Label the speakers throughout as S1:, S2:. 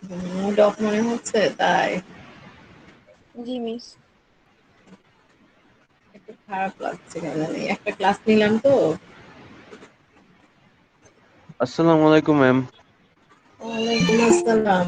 S1: Mood of মনে হচ্ছে, তাই
S2: জি মিস।
S1: একটু খারাপ লাগছে কেন জানি। একটা ক্লাস নিলাম তো।
S3: আসসালামু আলাইকুম ম্যাম।
S1: ওয়ালাইকুম আসসালাম।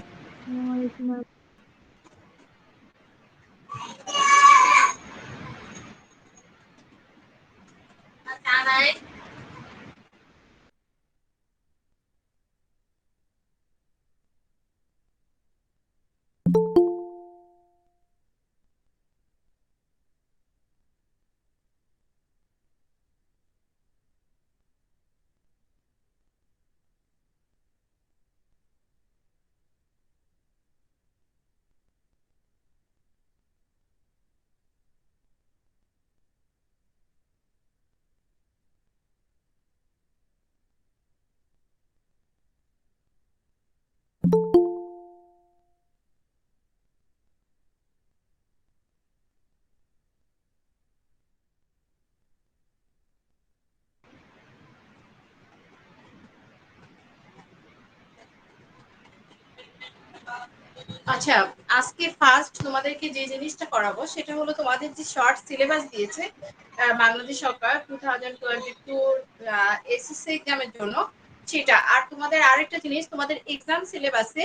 S1: আচ্ছা, আজকে ফার্স্ট তোমাদেরকে যে জিনিসটা করাবো সেটা হলো তোমাদের যে শর্ট সিলেবাস দিয়েছে বাংলাদেশ সরকার 2022 এসএসসি এক্সামের জন্য, সেটা। আর তোমাদের আরেকটা জিনিস, তোমাদের এক্সাম সিলেবাসে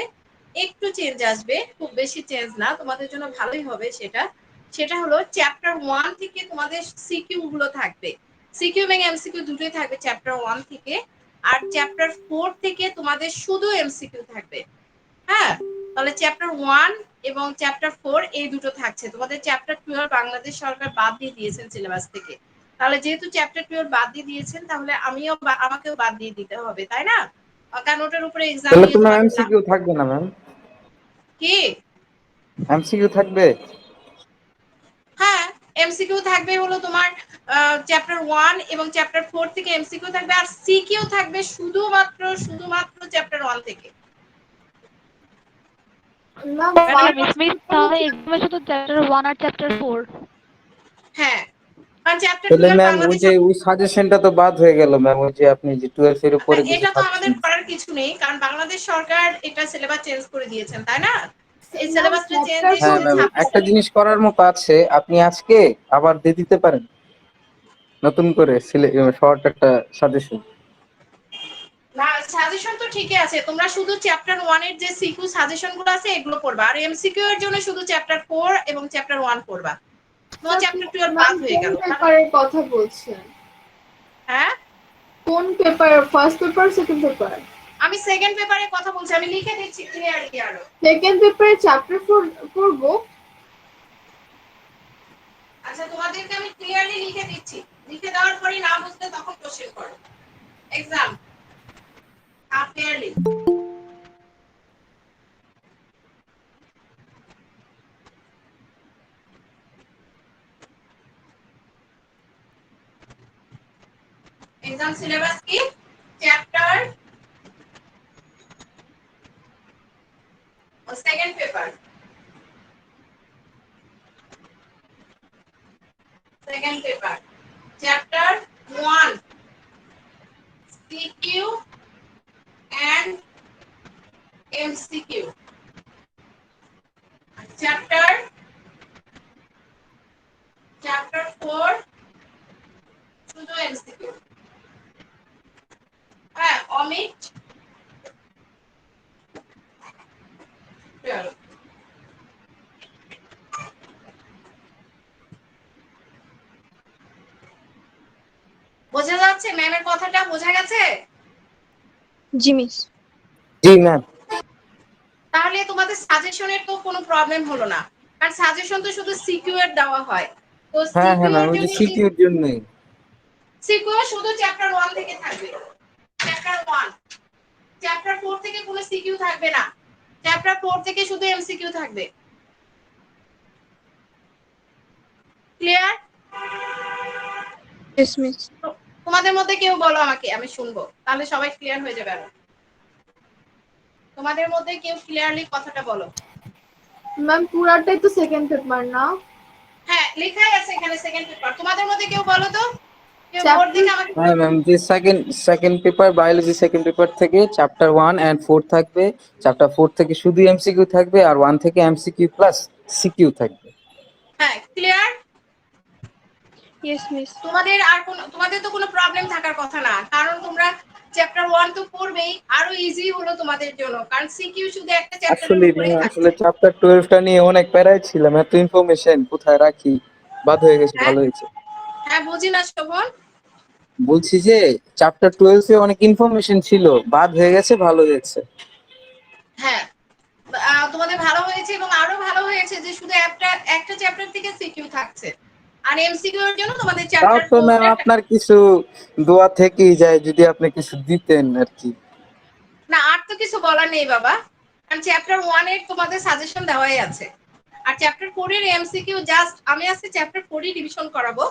S1: একটু চেঞ্জ আসবে, খুব বেশি চেঞ্জ না, তোমাদের জন্য ভালোই হবে সেটা। সেটা হলো চ্যাপ্টার 1 থেকে তোমাদের সিকিউ গুলো থাকবে। সিকিউ এবং এমসিকিউ দুটোই থাকবে চ্যাপ্টার 1 থেকে। আর চ্যাপ্টার 4 থেকে তোমাদের শুধু এমসিকিউ থাকবে। হ্যাঁ, তাহলে চ্যাপ্টার 1 এবং চ্যাপ্টার 4 এই দুটো থাকছে। তোমাদের চ্যাপ্টার 12 বাংলাদেশ সরকার বাদ দিয়ে দিয়েছেন সিলেবাস থেকে। তাহলে যেহেতু চ্যাপ্টার 12 বাদ দিয়ে দিয়েছেন, তাহলে আমাকেও বাদ দিয়ে দিতে হবে, তাই না? কারণ ওটার উপরে এক্সাম
S4: তাহলে
S1: নিয়ে
S4: তো ম্যাম
S1: তোমাদের
S4: এমসিকিউ থাকবে না ম্যাম?
S1: কি?
S4: এমসিকিউ থাকবে?
S1: হ্যাঁ, এমসিকিউ থাকবে হলো তোমার চ্যাপ্টার 1 এবং চ্যাপ্টার 4 থেকে এমসিকিউ থাকবে, আর সিকিউ থাকবে শুধুমাত্র চ্যাপ্টার 1 থেকে।
S5: Ma'am
S2: okay
S5: first
S2: miss. Miss
S5: paper
S2: তাহলে
S5: হচ্ছে।
S2: এক্সামে শুধু চ্যাপ্টার 1 আর চ্যাপ্টার 4?
S1: হ্যাঁ, কারণ চ্যাপ্টার
S4: তাহলে
S1: 12
S4: ম্যাম ওই
S1: বাংলাদেশ।
S4: যে ওই সাজেশনটা তো বাদ হয়ে গেল ম্যাম, ওই যে আপনি যে 12 এর উপরে কিছু
S1: এটা তো আমাদের
S4: সাজেশন।
S1: করার কিছু নেই, কারণ বাংলাদেশ সরকার এটা সিলেবাস চেঞ্জ করে দিয়েছেন, তাই না? এই
S5: ম্যাম
S1: সিলেবাসটা চেঞ্জ
S5: চ্যাপ্টার
S4: হ্যাঁ
S5: ফোর
S1: এসেছে
S4: ম্যাম,
S1: 26
S4: একটা জিনিস করার মতো আছে, আপনি আজকে আবার দিয়ে দিতে পারেন নতুন করে শর্ট একটা সাজেশন।
S1: না, সাজেশন তো ঠিকই আছে, তোমরা শুধু চ্যাপ্টার 1 এর যে সিকিউ সাজেশন গুলো আছে এগুলো পড়বা, আর এমসিকিউ এর জন্য শুধু চ্যাপ্টার 4 এবং চ্যাপ্টার 1 পড়বা। তোমার চ্যাপ্টার 12
S5: ম্যাম
S1: বাদ হয়ে
S5: কোন
S1: গেল।
S5: পেপারের কথা বলছেন?
S1: হ্যাঁ,
S5: কোন paper? First paper, second paper?
S1: আমি সেকেন্ড পেপারের কথা বলছি, আমি লিখে দিচ্ছি ক্লিয়ারলি আরো।
S5: সেকেন্ড পেপারে চ্যাপ্টার 4 পড়বো।
S1: আচ্ছা, তোমাদেরকে আমি ক্লিয়ারলি লিখে দিচ্ছি, লিখে দেওয়ার পরেই না বুঝলে তখন কোশ্চেন করো। Exam clearly. এক্সাম সিলেবাস কি? Chapter second paper, chapter 1 CQ and MCQ, chapter 4 শুধু এমসিকিউ। হ্যাঁ, অমিট বোঝা যাচ্ছে? ম্যামের কথাটা বোঝা গেছে?
S2: জি মিস।
S4: জি ম্যাম।
S1: তাহলে তোমাদের সাজেশনের তো কোনো প্রবলেম হলো না, কারণ সাজেশন তো শুধু সিকিউ এর দেওয়া হয়। তো
S4: হ্যাঁ হ্যাঁ
S1: সিকিউ
S4: ম্যাম,
S1: এর
S4: ওই যে
S1: জন্য
S4: সিকিউর জন্যই।
S1: সিকিউ শুধু চ্যাপ্টার 1 থেকে থাকবে। চ্যাপ্টার 1, চ্যাপ্টার 4 থেকে কোনো সিকিউ থাকবে না। চ্যাপ্টার 4 থেকে শুধু এমসিকিউ থাকবে। ক্লিয়ার?
S2: Yes miss.
S1: তোমাদের মধ্যে কেউ বলো আমাকে, আমি শুনবো, তাহলে সবাই ক্লিয়ার হয়ে যাবে। আর তোমাদের মধ্যে কেউ ক্লিয়ারলি কথাটা বলো।
S5: ম্যাম পুরাটাই তো সেকেন্ড পেপার না?
S1: হ্যাঁ, লেখাই আছে এখানে সেকেন্ড পেপার। তোমাদের মধ্যে কেউ বলো তো। কেউ বোর্ড
S5: চ্যাপ্টার
S1: দেখে আমাকে
S4: হ্যাঁ ম্যাম, যে second paper biology second paper থেকে চ্যাপ্টার 1 and 4 থাকবে, চ্যাপ্টার 4 থেকে শুধু এমসিকিউ থাকবে, আর 1 থেকে এমসিকিউ প্লাস সিকিউ থাকবে।
S1: হ্যাঁ ক্লিয়ার?
S2: Yes, miss.
S1: তোমাদের তো কোনো প্রবলেম থাকার কথা না, কারণ তোমরা চ্যাপ্টার 1 তো পড়বেই, আরো ইজি হলো তোমাদের জন্য, কারণ সিকিউ শুধু একটা চ্যাপ্টারের
S4: আসলে
S1: উপরেই
S4: ম্যাম, আসলে
S1: থাকছে।
S4: চ্যাপ্টার 12টা নিয়ে অনেক প্যারায় ছিলাম, এত ইনফরমেশন কোথায় রাখি, বাদ হয়ে গেছে,
S1: হ্যাঁ
S4: ভালো হয়েছে।
S1: হ্যাঁ বুঝি না শোভন।
S4: বলছি যে চ্যাপ্টার 12 এ অনেক ইনফরমেশন ছিল, বাদ হয়ে গেছে, ভালো হয়েছে।
S1: হ্যাঁ তোমাদের ভালো হয়েছে, এবং আরো ভালো হয়েছে যে শুধু একটা একটা চ্যাপ্টার থেকে সিকিউ থাকছে, আর এমসিকিউ এর জন্য তোমাদের
S4: তাও
S1: চ্যাপ্টার
S4: তো ম্যাম
S1: 4টা।
S4: আপনার কিছু দোয়া থেকেই যায়, যদি আপনি কিছু দিতেন আর কি।
S1: না আর তো কিছু বলার নেই বাবা, কারণ চ্যাপ্টার 1 এর তোমাদের সাজেশন দেওয়াই আছে, আর চ্যাপ্টার 4 এর এমসিকিউ জাস্ট আমি আজকে চ্যাপ্টার 4 ই রিভিশন করাবো,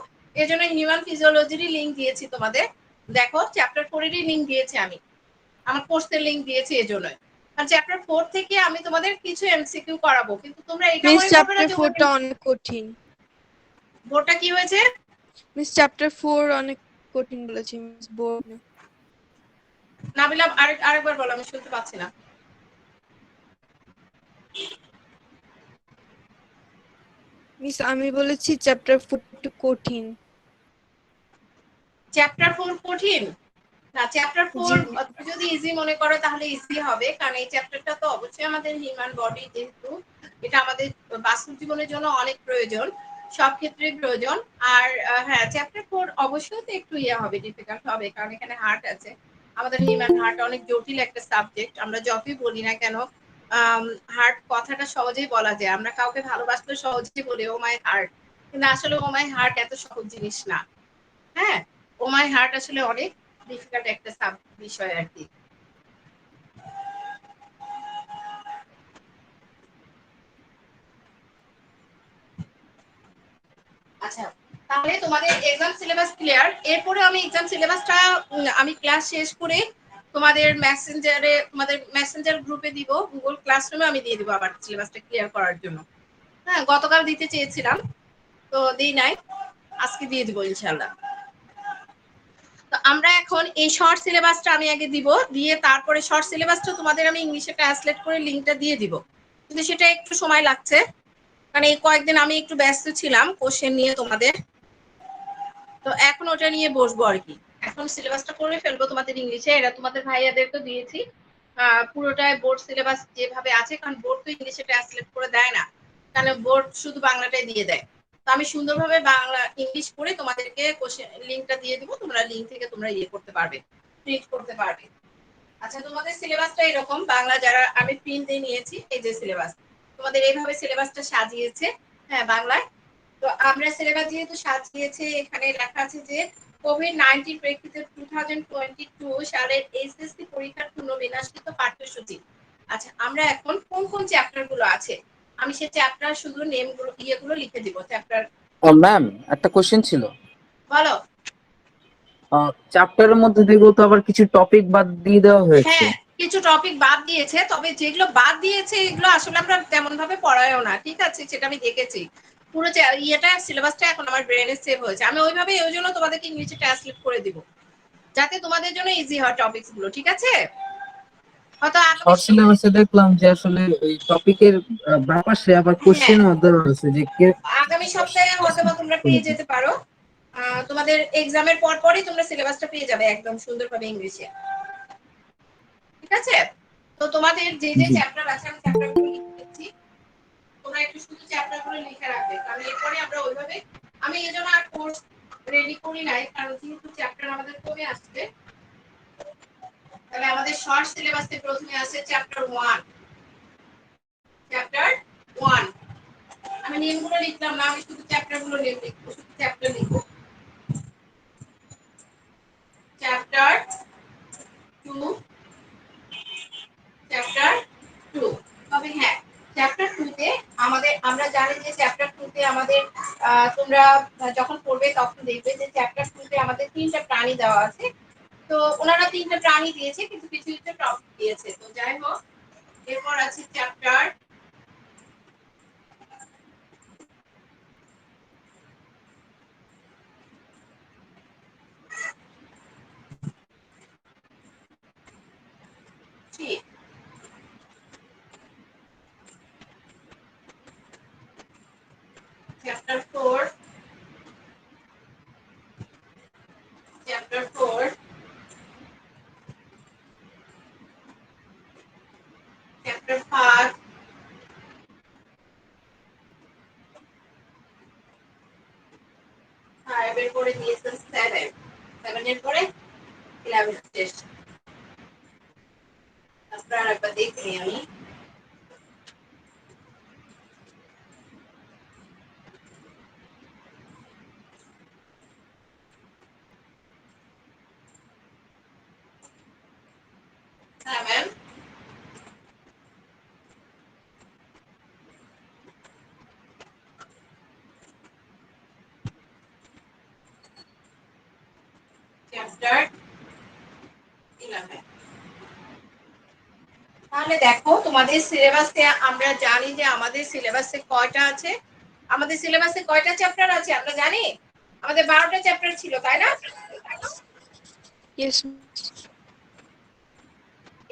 S1: এজন্য হিউম্যান ফিজিওলজির লিংক দিয়েছি তোমাদের। দেখো চ্যাপ্টার 4 এরই লিংক দিয়েছি, আমি আমার কোর্সের লিংক দিয়েছি এজন্য। আর চ্যাপ্টার 4 থেকে আমি তোমাদের কিছু এমসিকিউ করাবো, কিন্তু তোমরা এটা
S2: মিস
S1: মনে করবে না
S2: চ্যাপ্টার
S1: যে
S2: 4টা অনেক কঠিন।
S1: বোর্ডটা কি হয়েছে।
S2: মিস চ্যাপ্টার 4 অনেক কঠিন বলেছি মিস, বোর্ড না।
S1: নাবিলা আরেকবার বলো, আমি শুনতে পাচ্ছি না।
S2: মিস আমি বলেছি চ্যাপ্টার 4 একটু কঠিন।
S1: চ্যাপ্টার 4 কঠিন না, চ্যাপ্টার
S2: জি
S1: 4 যদি ইজি মনে করো তাহলে ইজি হবে, কারণ এই চ্যাপ্টারটা তো অবশ্যই আমাদের হিউম্যান বডি, যেহেতু এটা আমাদের বাস্তব জীবনের জন্য অনেক প্রয়োজন, সব ক্ষেত্রেই প্রয়োজন। আর হ্যাঁ চ্যাপ্টার 4 অবশ্যই তো একটু ইয়ে হবে, ডিফিকাল্ট হবে, কারণ এখানে হার্ট আছে। আমাদের হিউম্যান হার্ট অনেক জটিল একটা সাবজেক্ট, আমরা যতই বলি না কেন হার্ট কথাটা সহজেই বলা যায়, আমরা কাউকে ভালোবাসলে সহজেই বলি ও মাই হার্ট, কিন্তু আসলে ও মাই হার্ট এত সহজ জিনিস না। হ্যাঁ ও মাই হার্ট আসলে অনেক ডিফিকাল্ট একটা বিষয় আর কি। আচ্ছা তাহলে তোমাদের এক্সাম সিলেবাস ক্লিয়ার, এরপরে আমি এক্সাম সিলেবাসটা আমি ক্লাস শেষ করে তোমাদের মেসেঞ্জার গ্রুপে দিব, গুগল ক্লাসরুমে আমি দিয়ে দিব আবার সিলেবাসটা ক্লিয়ার করার জন্য। হ্যাঁ গতকাল দিতে চেয়েছিলাম, তো দিই নাই, আজকে দিয়ে দিব ইনশাআল্লাহ। তো আমরা এখন এই শর্ট সিলেবাসটা আমি আগে দিব, দিয়ে তারপরে শর্ট সিলেবাসটা তোমাদের আমি ইংলিশে ট্রান্সলেট করে লিঙ্কটা দিয়ে দিব, কিন্তু সেটা একটু সময় লাগছে, কারণ এই কয়েকদিন আমি একটু ব্যস্ত ছিলাম কোশ্চেন নিয়ে তোমাদের, তো এখন ওটা নিয়ে বসবো আর কি। এখন সিলেবাসটা করে ফেলবো তোমাদের ইংলিশে, এটা তোমাদের ভাইয়াদেরকে দিয়েছি পুরোটাই বোর্ড সিলেবাস যেভাবে আছে, কারণ বোর্ড তো ইংলিশে ট্রান্সলেট করে দেয় না, কারণ বোর্ড শুধু বাংলাটাই দিয়ে দেয়। তো আমি সুন্দরভাবে বাংলা ইংলিশ করে তোমাদেরকে লিঙ্কটা দিয়ে দিব, তোমরা লিঙ্ক থেকে তোমরা ইয়ে করতে পারবে, প্রিন্ট করতে পারবে। আচ্ছা তোমাদের সিলেবাসটা এরকম, বাংলা যারা আমি প্রিন্ট দিয়ে নিয়েছি, এই যে সিলেবাস তোমাদের এইভাবে সিলেবাসটা সাজিয়েছে, হ্যাঁ বাংলায়। তো আমরা সিলেবাস যেহেতু সাজিয়েছে, এখানে লেখা আছে যে কোভিড-19 প্রেক্ষিতে 2022 সালের এইচএসসি পরীক্ষার পুনর্বিন্যাসিত পাঠ্যসূচি। আচ্ছা আমরা এখন কোন কোন চ্যাপ্টার গুলো আছে, আমি সেই চ্যাপ্টার শুধু নেম গুলো ইয়েগুলো লিখে দিব চ্যাপ্টার।
S4: ও ম্যাম, একটা কোশ্চেন ছিল।
S1: বলো।
S4: চ্যাপ্টারের মধ্যে দেখবো তো আবার কিছু টপিক বাদ দিয়ে দেওয়া হয়েছে।
S1: হ্যাঁ কিছু টপিক বাদ দিয়েছে, তবে যেগুলো বাদ দিয়েছে এগুলো আসলে আমরা তেমন ভাবে পড়ায়ও না, ঠিক আছে, সেটা আমি দেখেছি। পুরো ইয়েটা সিলেবাসটা এখন আমার ব্রেনে সেভ হয়েছে, আমি ওইভাবে ওই জন্য তোমাদেরকে ইংলিশে ট্রান্সলেট করে দিব, যাতে তোমাদের জন্য ইজি হয় টপিকস গুলো, ঠিক আছে। হয়তো আগামী
S4: শর্ট সিলেবাসে দেখলাম যে আসলে এই টপিকের ব্যাপারে আবার
S1: হ্যাঁ
S4: কোশ্চেনও দেওয়া আছে যে কে
S1: আগামী সপ্তাহে হয়তো বা তোমরা পেয়ে যেতে পারো, তোমাদের এক্সামের পরই তোমরা সিলেবাসটা পেয়ে যাবে একদম সুন্দরভাবে ইংলিশে, ঠিক আছে। তো তোমাদের যে যে
S4: জি।
S1: চ্যাপ্টার আছে আমি চ্যাপ্টারগুলো লিখে দিচ্ছি, তোমরা একটু শুধু চ্যাপ্টারগুলো লিখে রাখবে, কারণ এরপরে আমরা ওইভাবে আমি এই জন্য আর কোর্স রেডি করি নাই, কারণ যেহেতু চ্যাপ্টার আমাদের কমে আসছে। তাহলে আমাদের শর্ট সিলেবাসে প্রথমে আছে চ্যাপ্টার 1। চ্যাপ্টার 1 আমি নেমগুলো লিখলাম না, আমি শুধু চ্যাপ্টারগুলো নেম লিখবো, শুধু চ্যাপ্টার লিখবো। Chapter 2, chapter 2। তবে হ্যাঁ চ্যাপ্টার 2 তে আমরা জানি যে চ্যাপ্টার 2 তে আমাদের তোমরা যখন পড়বে তখন দেখবে যে চ্যাপ্টার 2 তে আমাদের 3টা প্রাণী দেওয়া আছে। তো ওনারা 3টা প্রাণী দিয়েছে, কিন্তু কিছু কিছু টপিক দিয়েছে, তো যাই হোক এরপর আছে চ্যাপ্টার Chapter 4. Chapter 4. Chapter 5. 5 এর পরে দিয়েছেন 7। 7 এর পরে 11 শেষ। তারপর আরেকবার দেখি আমি। Seven. Chapter 11. তাহলে দেখো তোমাদের সিলেবাসে আমরা জানি যে আমাদের সিলেবাসে কয়টা আছে, আমাদের সিলেবাসে কয়টা চ্যাপ্টার আছে আমরা জানি। আমাদের 12টা চ্যাপ্টার ছিল, তাই না?
S2: ইয়েস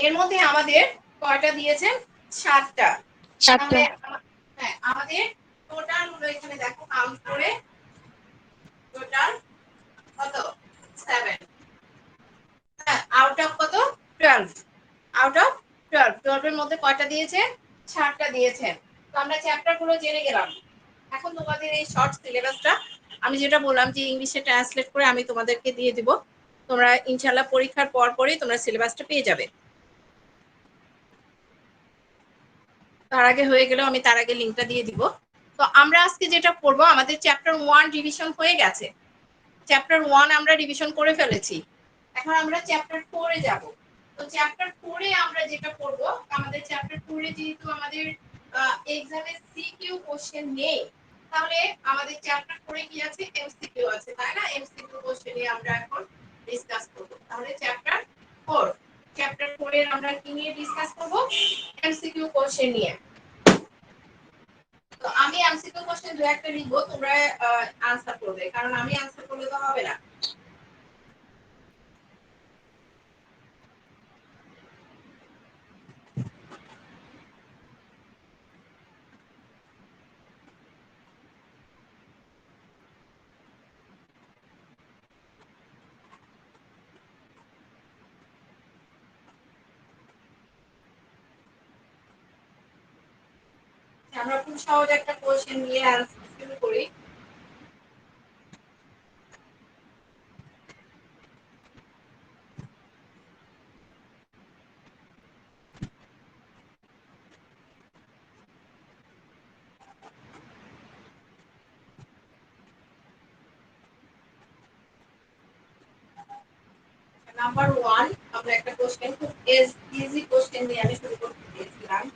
S1: এর মধ্যে আমাদের কয়টা দিয়েছেন? 7টা।
S2: 7টা।
S1: তাহলে হ্যাঁ, আমাদের টোটাল হলো এখানে দেখো কাউন্ট করে টোটাল কত? 7। হ্যাঁ, আউট অফ কত? 12। Out of 12। 12 এর মধ্যে কয়টা দিয়েছে? 7টা দিয়েছেন। তো আমরা চ্যাপ্টার গুলো জেনে গেলাম। এখন তোমাদের এই শর্ট সিলেবাসটা আমি যেটা বললাম যে ইংলিশে ট্রান্সলেট করে আমি তোমাদেরকে দিয়ে দিব। তোমরা ইনশাআল্লাহ পরীক্ষার পর পরই তোমরা সিলেবাসটা পেয়ে যাবে। তার আগে হয়ে গেলেও আমি তার আগে লিংকটা দিয়ে দিব। তো আমরা আজকে যেটা পড়বো, আমাদের চ্যাপ্টার 1 রিভিশন হয়ে গেছে। চ্যাপ্টার 1 আমরা রিভিশন করে ফেলেছি। এখন আমরা চ্যাপ্টার 4 এ যাব। তো চ্যাপ্টার 4 এ আমরা যেটা পড়বো, আমাদের চ্যাপ্টার 4 এ যেহেতু আমাদের এক্সামে সিকিউ কোশ্চেন নেই, তাহলে আমাদের চ্যাপ্টার 4 এ কি আছে? এমসিকিউ আছে, তাই না? এমসিকিউ কোশ্চেন নিয়ে আমরা এখন ডিসকাস করব। তাহলে চ্যাপ্টার 4, চ্যাপ্টার 4 এর আমরা কি নিয়ে ডিসকাস করব? এমসিকিউ কোশ্চেন নিয়ে। তো আমি এমসিকিউ কোশ্চেন দু একটা লিখবো, তোমরা আনসার করবে, কারণ আমি আনসার করলে তো হবে না। আমরা খুব সহজ একটা কোশ্চেন নিয়ে আনসার শুরু করি। নাম্বার 1 আমরা একটা কোশ্চেন খুব ইজি কোশ্চেন দিয়ে আমি শুরু করতে চেয়েছিলাম।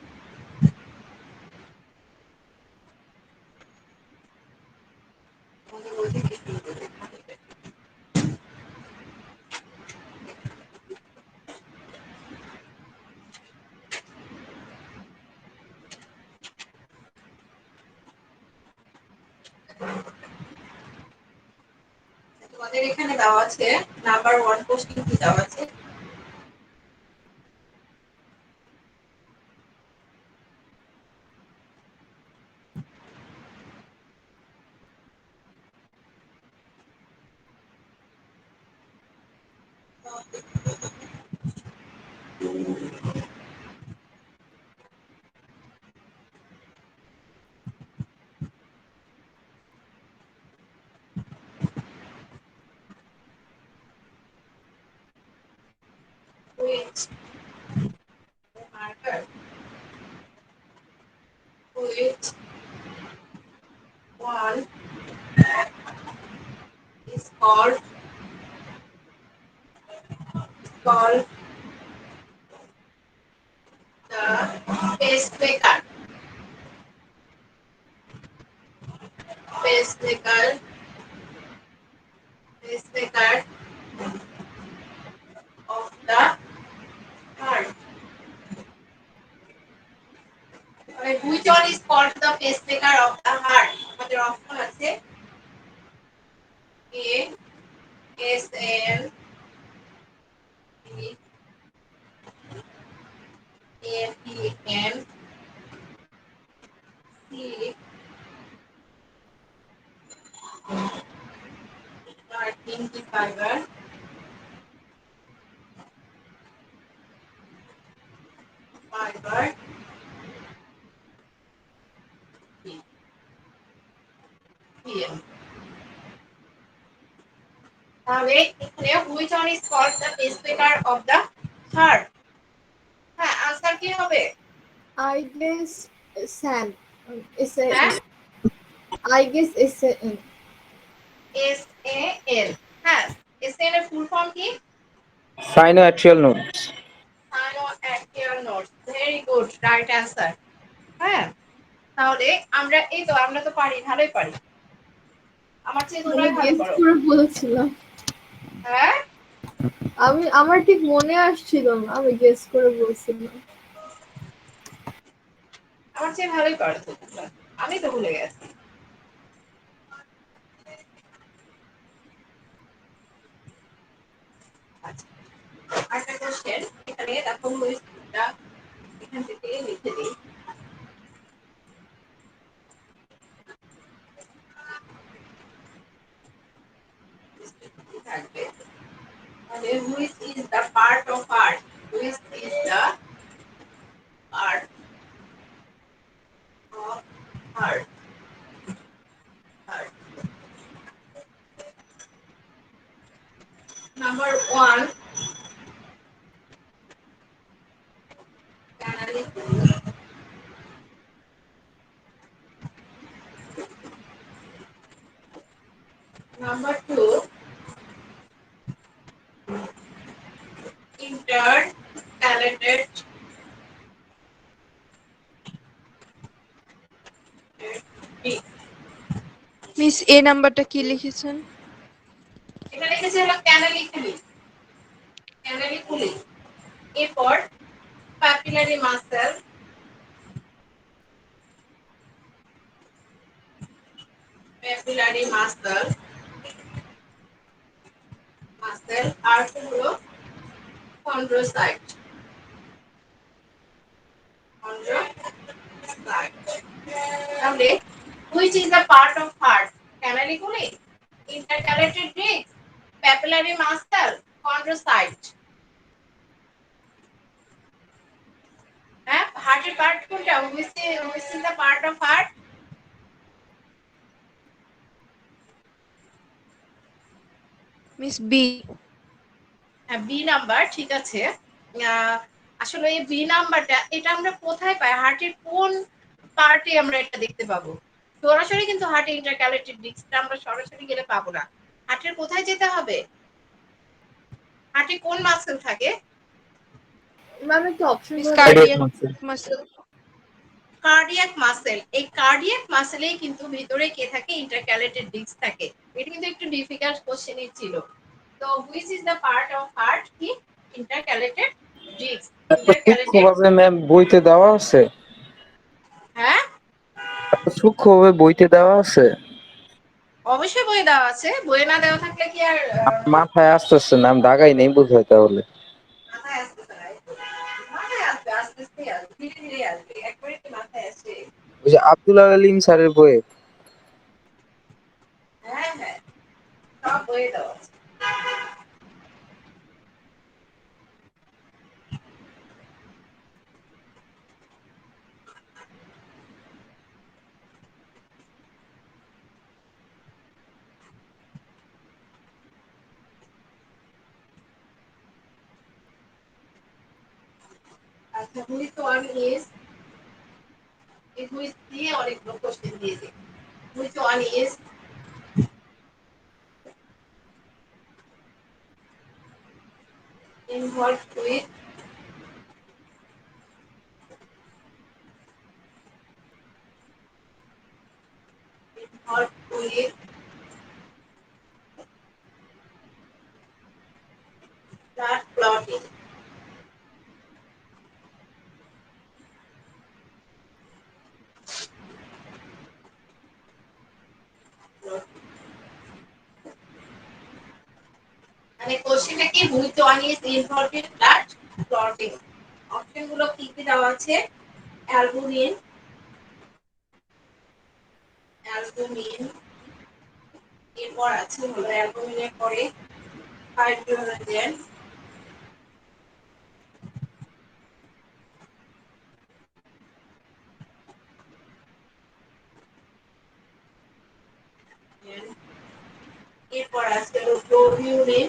S1: তোমাদের এখানে দেওয়া আছে নাম্বার 1 কোশ্চেন কি দেওয়া আছে? Which marker, which one is called the pacemaker? Pacemaker, pacemaker of the heart. Which one is called the pacemaker of the heart? আমাদের অপশন আছে A, S, N, D, A, P, N, C, fiber, fiber, PM. তাহলে এখানে which one is called the pacemaker of the heart? হ্যাঁ, answer কি হবে?
S5: I guess SAN.
S1: হ্যাঁ,
S5: I guess SAN.
S1: SAN. হ্যাঁ, SAN এর ফুল ফর্ম কি?
S4: Sinoatrial nodes.
S1: Sinoatrial nodes. Very good, right answer. হ্যাঁ, তাহলে আমরা তো পারি, ভালোই পারি। আমার চেয়ে
S5: আমি
S1: তোমরাই ভালো
S5: গেস
S1: পারো।
S5: করে বলেছিলাম।
S1: হ্যাঁ,
S5: আমার ঠিক মনে আসছিল না, আমি গেস করে বলছিলাম।
S1: আমার চেয়ে ভালোই পারো তো তোমরা। আমি তো ভুলে গেছি। আচ্ছা, আরেকটা কোশ্চেন, এখানে দেখো লুইসটা এখান থেকে লিখে দিই। থাকবে তাহলে which is the part of heart? Which is the part of heart? Heart. Number 1, canary. Number 2, intercalated disc.
S2: Miss এ নাম্বারটা কি লিখেছেন?
S1: এটা লিখেছে হলো canary খুলি। এরপর papillary muscle, papillary muscle, আর হলো chondrocyte, তাহলে which is the part of heart? Canary খুলি, intercalated disc, papillary muscle, chondrocyte. হ্যাঁ, হার্টের পার্ট কোনটা? which is the part of heart?
S2: Miss B.
S1: হ্যাঁ, বি নাম্বার, ঠিক আছে। আসলে এই বি নাম্বারটা এটা আমরা কোথায় পাই? হার্টের কোন পার্টে আমরা এটা দেখতে পাবো? সরাসরি কিন্তু হার্টে ইন্টারক্যালেটেড ডিস্কটা আমরা সরাসরি গেলে পাবো না। হার্টের কোথায় যেতে হবে? হার্টে কোন মাসল থাকে?
S5: ম্যাম একটু অপশন
S2: মিস
S5: গুলো
S2: কার্ডিয়াক মাসল।
S1: Cardiac muscle. এই কার্ডিয়াক মাসেলেই কিন্তু ভিতরে কে থাকে? ইন্টারক্যালেটেড ডিস্ক থাকে। এটা কিন্তু একটু ডিফিকাল্ট কোশ্চেনই ছিল। তো which is the part of heart? কি? Intercalated disc.
S4: এত
S1: ইন্টারক্যালেটেড,
S4: সূক্ষ্মভাবে ম্যাম বইতে দেওয়া আছে?
S1: হ্যাঁ,
S4: এত সূক্ষ্মভাবে বইতে দেওয়া আছে?
S1: অবশ্যই বইয়ে দেওয়া আছে। বইয়ে না দেওয়া থাকলে কি আর
S4: আমার মাথায় আসতেছে না, আমি দাগাই নেই বোধহয় তাহলে।
S1: মাথায় আসতেছে না? মাথায় আসবে, আস্তে আস্তে আসবে, ধীরে ধীরে আসবে, একবারে কি মাথায় আসে?
S4: ওই যে আব্দুল আলিম স্যারের বইয়ে।
S1: হ্যাঁ হ্যাঁ, সব বইয়ে দেওয়া আছে। আচ্ছা, হুইচ ওয়ান ইজ, এই হুইচ দিয়ে অনেকগুলো কোশ্চেন দিয়ে দিই। Which one is involved with involved with blood clotting? মানে কোশ্চেনটা কি? Which one is involved in blood clotting? Option গুলো কি কি দেওয়া আছে? অ্যালবুমিন, অ্যালবুমিন, এরপর আছে হলো অ্যালবুমিনের পরে হাইড্রোজেন এরপর আছে globulin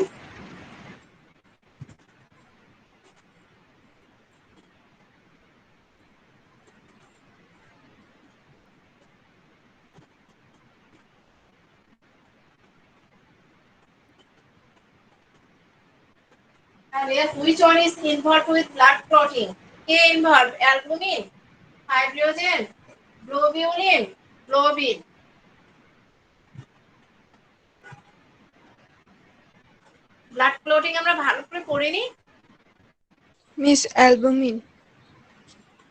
S1: and yes, which one is involved with blood clotting? K involved albumin, hydrogen, globulin, globin. Blood clotting আমরা ভালো করে পড়িনি
S2: মিস অ্যালবুমিন।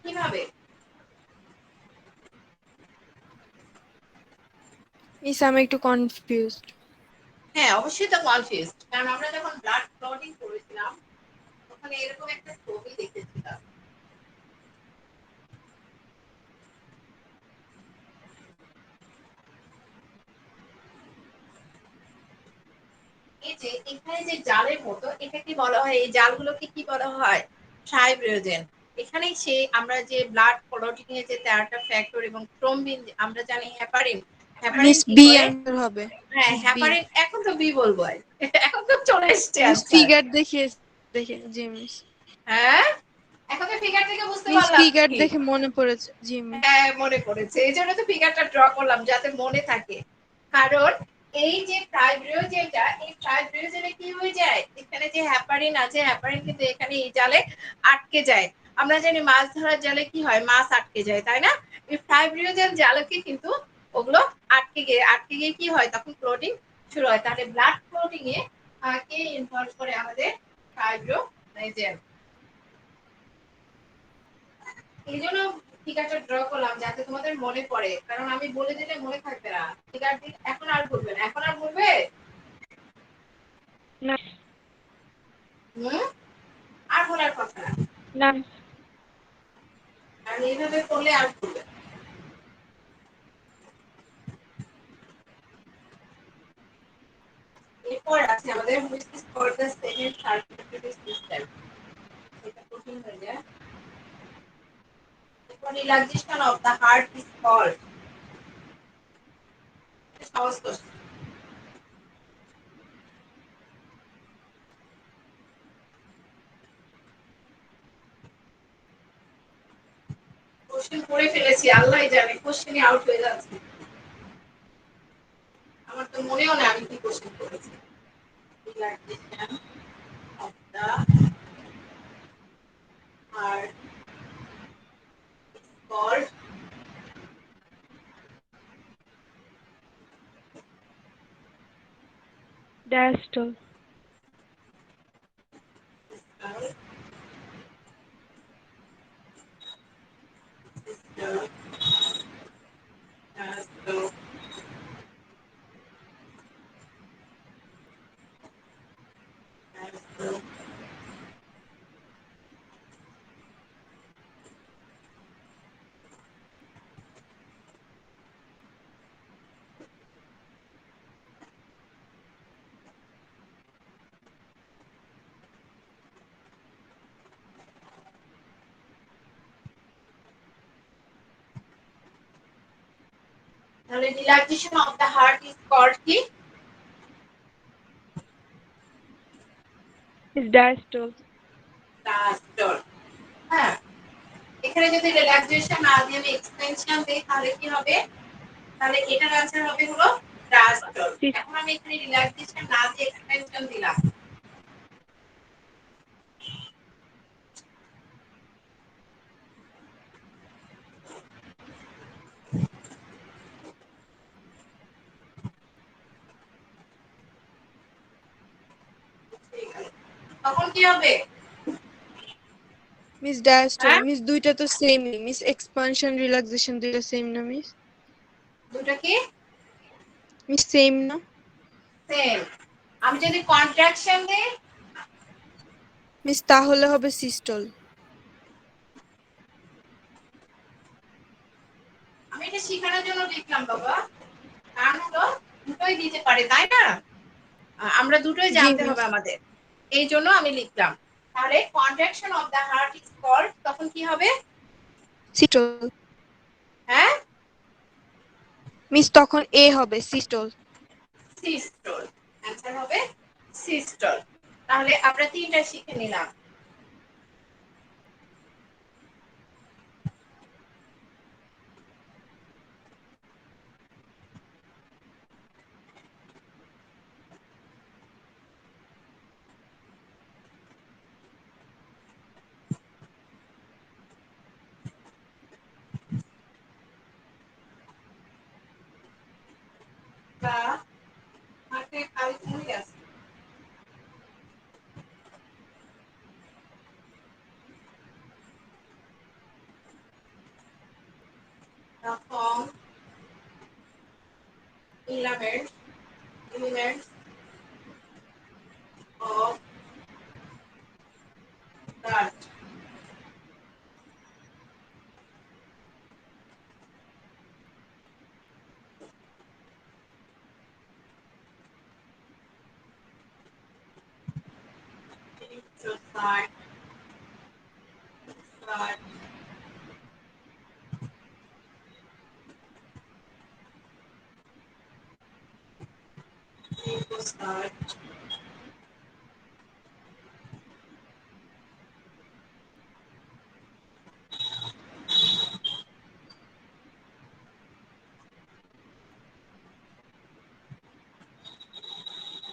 S1: কিভাবে?
S2: মিস আমি একটু কনফিউজড।
S1: হ্যাঁ অবশ্যই তো কনফিউজড, কারণ আমরা যখন ব্লাড ক্লটিং করেছিলাম তখন এরকম একটা ছবি দেখেছিলাম। এই যে এখানে যে জালের মতো এটাকে বলা হয়, এই জালগুলোকে কি বলা হয়? ফাইব্রিনোজেন। এখানে সে আমরা যে ব্লাড ক্লটিং এর যে 13টা ফ্যাক্টর এবং থ্রোম্বিন আমরা জানি হ্যাপারিন, হ্যাপারিন
S2: মিস
S1: কি
S2: বি
S1: করে?
S2: অ্যান্সার হবে।
S1: হ্যাঁ
S2: মিস বি।
S1: হ্যাপারিন, এখন তো বি বলবো এখন তো চলে এসছে
S2: মিস
S1: আনসার।
S2: ফিগার দেখে জি মিস।
S1: হ্যাঁ এখন তো ফিগার থেকে বুঝতে
S2: মিস
S1: পারলাম
S2: ফিগার
S1: কি?
S2: দেখে মনে পড়েছে জি মিস।
S1: হ্যাঁ মনে পড়েছে, এই জন্য তো ফিগারটা ড্র করলাম যাতে মনে থাকে। কারণ এই যে ফাইব্রিনোজেনটা, এই ফাইব্রিনোজেনে কি হয়ে যায়, এখানে যে হ্যাপারিন আছে, হ্যাপারিন কিন্তু এখানে এই জালে আটকে যায়। আমরা জানি মাছ ধরার জালে কি হয়, মাছ আটকে যায় তাই না? এই ফাইব্রিনোজেন জালকে কিন্তু ওগুলো আটকে গিয়ে কি হয়, তখন ক্লটিং শুরু হয়। তাহলে ব্লাড ক্লটিং এ কে ইনভলভ করে? আমাদের ফাইব্রিনোজেন। এই জন্য ফিগারটা ড্র করলাম যাতে তোমাদের মনে পড়ে, কারণ আমি বলে দিলে মনে থাকবে না। ফিগার দিলে এখন আর বলবে না, এখন আর বলবে
S2: না
S1: হুম আর বলার কথা না,
S2: না
S1: আর এইভাবে করলে আর বলবে না। এরপর আছে আমাদের which is called the second circulatory system, এটা কঠিন হয়ে যায়। এরপর relaxation of the heart is called, সহজ question। কোশ্চেন পড়ে ফেলেছি, আল্লাহই জানে কোশ্চেনই আউট হয়ে যাচ্ছে, আমার তো মনেও না আমি কি কোশ্চেন করেছি। Relaxation of the heart is called
S2: diastole.
S1: তাহলে relaxation of the heart is called কি?
S2: Is diastole.
S1: diastole। হ্যাঁ এখানে যদি রিল্যাক্সেশন না দিয়ে আমি এক্সটেনশন দেই তাহলে কি হবে? তাহলে এটার आंसर হবে হলো diastole। এখন আমি এখানে রিল্যাক্সেশন না দিয়ে এক্সটেনশন দিলাম, তখন কি হবে?
S2: Miss diastole.
S1: হ্যাঁ
S2: মিস দুইটা তো সেমই মিস, এক্সপানশন রিল্যাক্সেশন দুইটা সেম না মিস?
S1: দুটো কি
S2: মিস সেম না?
S1: সেম? আমি যদি কন্ট্রাকশন দেই
S2: মিস তাহলে হবে সিস্টল।
S1: আমি এটা শেখানোর জন্য লিখলাম বাবা, কারণ হলো দুটোই দিতে পারে তাই না? আমরা দুটোই
S2: জি
S1: জানতে
S2: মিস।
S1: হবে আমাদের, এই জন্য আমি লিখলাম। তাহলে contraction of the heart is called, তখন কি হবে?
S2: সিস্টল।
S1: হ্যাঁ,
S2: মিস তখন এ হবে সিস্টল।
S1: সিস্টল। অ্যান্সার হবে সিস্টল। তাহলে আমরা তিনটা শিখে নিলাম। বা হাতে খালি মুড়ি আছে। The form elements of that. Electrocyte, leukocyte,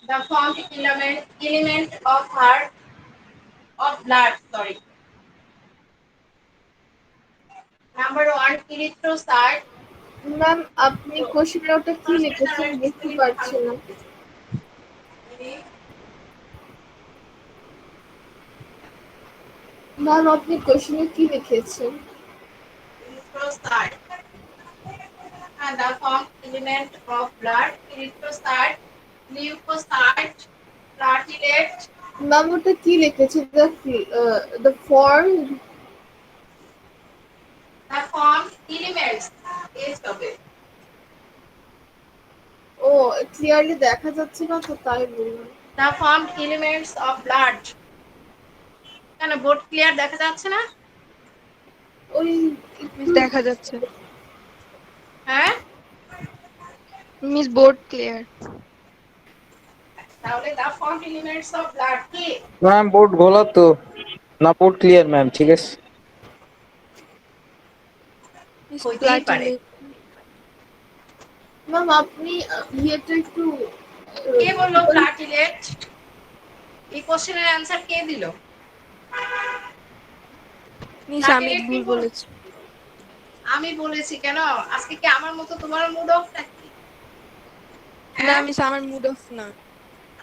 S1: the formed element of heart of blood. Sorry. Number one, erythrocyte.
S5: Ma'am আপনি কোশ্চেনের ওটা কি লিখেছেন বুঝতে পারছি না। ম্যাম আপনি কোশ্চেনে কি লিখেছেন?
S1: Erythrocyte. And the formed element of blood, erythrocyte, leukocyte, platelet.
S5: Ma'am ওটা কি লিখেছে? The form
S1: The formed elements is হবে।
S5: ও ক্লিয়ারলি দেখা যাচ্ছে না তো তাই বললাম।
S1: The formed elements of blood. কেন বোর্ড ক্লিয়ার দেখা যাচ্ছে না?
S5: ওই
S2: মিস দেখা যাচ্ছে।
S1: হ্যাঁ,
S2: মিস বোর্ড ক্লিয়ার।
S1: তাহলে the formed elements of blood কি?
S4: ম্যাম বোর্ড ঘোলা তো না, বোর্ড ক্লিয়ার ম্যাম, ঠিক আছে।
S2: মিস
S1: হইতেই পারে।
S2: প্লাটিলেট।
S5: ম্যাম আপনি ইয়েটা একটু
S1: কে বললো প্লাটিলেট? এই কোশ্চেনের অ্যান্সার কে দিল?
S2: মিস আমি
S1: প্লাটিলেট
S2: ভুল
S1: কি?
S2: বলেছি।
S1: আমি বলেছি কেন? আজকে কি আমার মতো তোমার মুড অফ নাকি?
S2: না
S1: হ্যাঁ,
S2: মিস আমার মুড অফ না।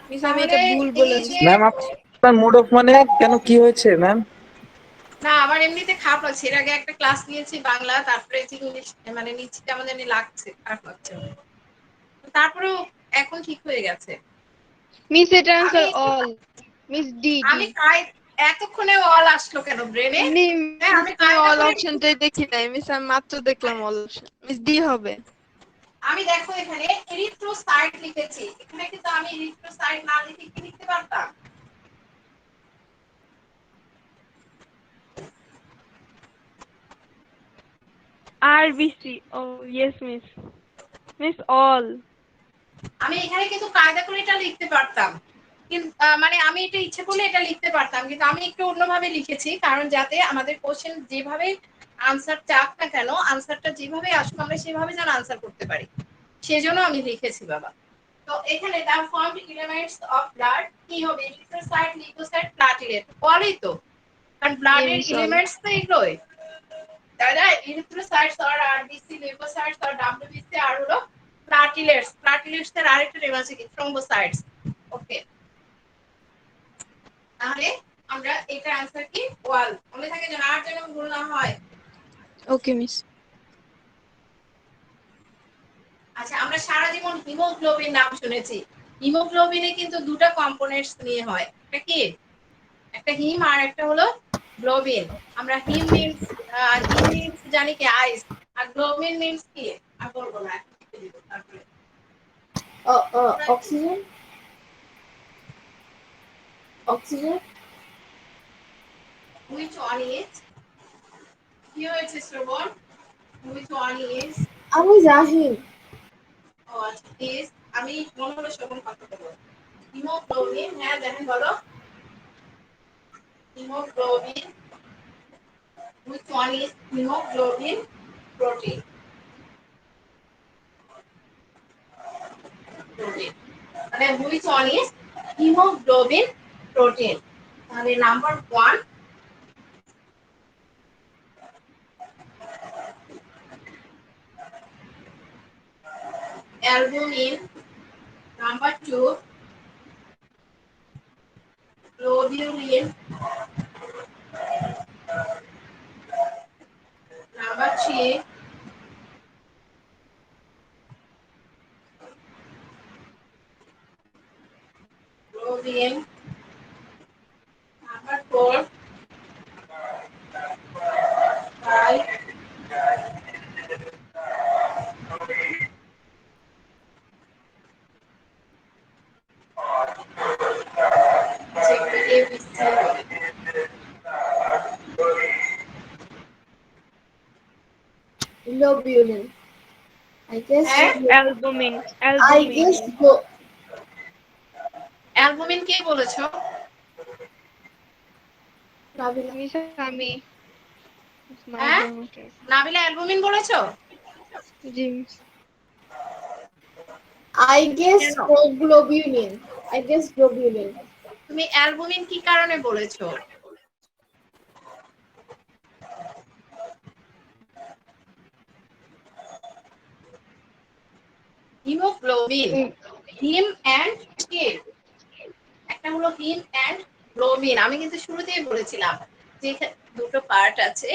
S2: মিস আমি
S1: তাহলে
S2: এটা ভুল
S1: এই
S2: বলেছি।
S1: যে
S4: ম্যাম আপনার মুড অফ মানে কেন, কি হয়েছে ম্যাম?
S1: না, আমার এমনিতে খারাপ লাগছে। এর আগে একটা ক্লাস নিয়েছি বাংলা, তারপরে ইংলিশ, মানে নিচ্ছি কেমন জানি লাগছে, খারাপ লাগছে। তারপরেও এখন ঠিক হয়ে গেছে।
S2: মিস এটা
S1: আমি
S2: answer all. Miss D D.
S1: আমি এতক্ষণে অল আসলো কেন ব্রেনে? হ্যাঁ,
S2: মিস
S1: আমি
S2: আমি
S1: কায়দা
S2: অল
S1: করে
S2: অপশনটাই দেখি নাই। মিস আমি মাত্র দেখলাম অল অপশন। মিস ডি হবে।
S1: আমি দেখো এখানে এরিথ্রোসাইট লিখেছি, এখানে কিন্তু আমি এরিথ্রোসাইট না লিখে কি লিখতে পারতাম?
S6: RBC. Oh, yes, miss. Miss all.
S1: আমি এখানে কিন্তু কায়দা করে এটা লিখতে পারতাম, কিন্তু মানে আমি এটা ইচ্ছে করলে এটা লিখতে পারতাম, কিন্তু আমি একটু অন্যভাবে লিখেছি, কারণ যাতে আমাদের কোশ্চেন যেভাবে আনসার চাক না কেন, আনসারটা যেভাবে আসুক আমরা সেভাবে যেন আনসার করতে পারি, সেজন্য আমি লিখেছি বাবা। তো এখানে the formed elements of blood কি হবে? Erythrocyte, leukocyte, platelet. বলেই তো, কারণ
S2: জি
S1: ব্লাডের
S2: মিস অল।
S1: এলিমেন্টস তো এগুলোই, তাই না? এরিথ্রোসাইটস আর আরবিসি, লিউকোসাইটস আর ডব্লিউবিসি, আর হলো প্লাটিলেটস। প্লাটিলেটস এর আরেকটা নেম আছে কি? থ্রম্বোসাইটস। ওকে, তাহলে আমরা এটা आंसर কি? ওয়াল। মনে থাকে যেন আর যেন ভুল না হয়।
S2: ওকে মিস।
S1: আচ্ছা, আমরা সারা জীবন হিমোগ্লোবিন নাম শুনেছি। হিমোগ্লোবিনে কিন্তু দুটো কম্পোনেন্টস নিয়ে হয়। একটা কি? একটা হিম আর একটা হলো গ্লোবিন। আমরা হিম মিন্স জানি কি আইস, আর গ্লোবিন মিন্স কি? আর বলবো না, তারপরে
S5: oxygen. Oxygen.
S1: Which one is? কি হয়েছে শ্রবণ? Which one is?
S5: আমি জাহিদ।
S1: ও আচ্ছা, is আমি মনে হলো শ্রবণ কথা বলবো। হিমোগ্লোবিন, হ্যাঁ দেখেন বলো। Haemoglobin. Which one is hemoglobin protein? Protein. মানে which one is hemoglobin protein? তাহলে number 1 albumin, number 2 globulin, number 3 globin, number 4 5
S5: গ্লোবিউলিন। I guess
S1: হ্যাঁ
S6: Albumin.
S5: I
S6: Albumin.
S5: guess
S1: albumin কে বলেছো?
S5: নাবিলা।
S6: Miss আমি. It's my
S1: হ্যাঁ
S6: daughter.
S1: নাবিলা অ্যালবুমিন বলেছো?
S6: জি miss.
S5: I guess
S1: কেন?
S5: globulin. I guess globulin.
S1: তুমি অ্যালবুমিন কি কারণে বলেছো? হিমোগ্লোবিন, হিম অ্যান্ড কে, একটা হলো হিম অ্যান্ড গ্লোবিন। আমি কিন্তু শুরুতেই বলেছিলাম যে দুটো পার্ট আছে,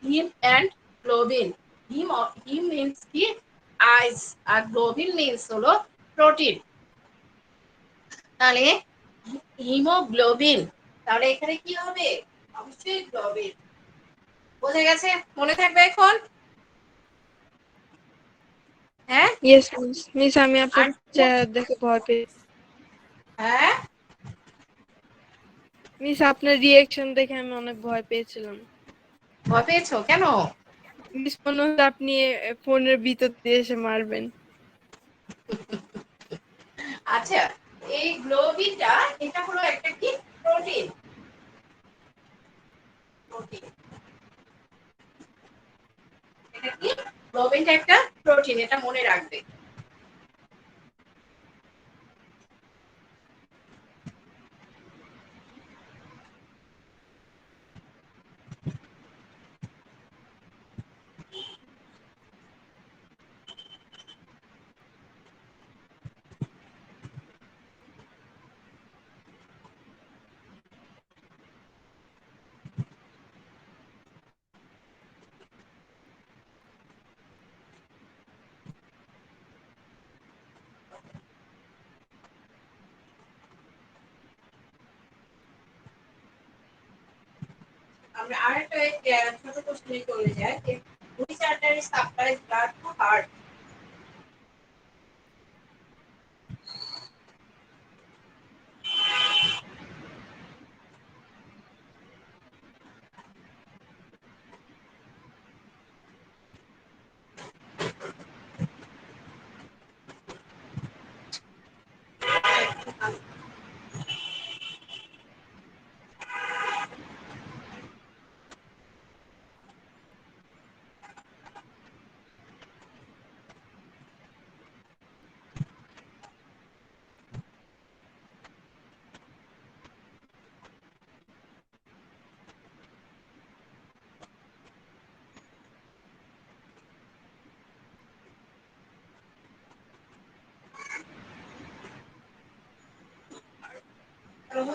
S1: him and globin. Him means কি আইস, আর গ্লোবিন মিন্স হলো প্রোটিন। তাহলে হিমোগ্লোবিন, তাহলে এখানে কি হবে? অবশ্যই গ্লোবিন। বোঝা গেছে? মনে থাকবে এখন? হ্যাঁ
S6: Yes miss. Miss আমি আপনার
S1: আর
S6: চেহারা দেখে ভয় পেয়েছি।
S1: হ্যাঁ
S6: মিস আপনার রিয়াকশন দেখে আমি অনেক ভয় পেয়েছিলাম।
S1: ভয় পেয়েছো কেন?
S6: মিস মনে হচ্ছে আপনি ফোনের ভিতর দিয়ে এসে মারবেন।
S1: আচ্ছা, এই গ্লোবিনটা এটা হলো একটা কি প্রোটিন। প্রোটিন, এটা কি? গ্লোবিনটা একটা প্রোটিন, এটা মনে রাখবে। আমরা আরেকটা ছোট কোশ্চেনে চলে যাই যে which artery supplies blood to heart?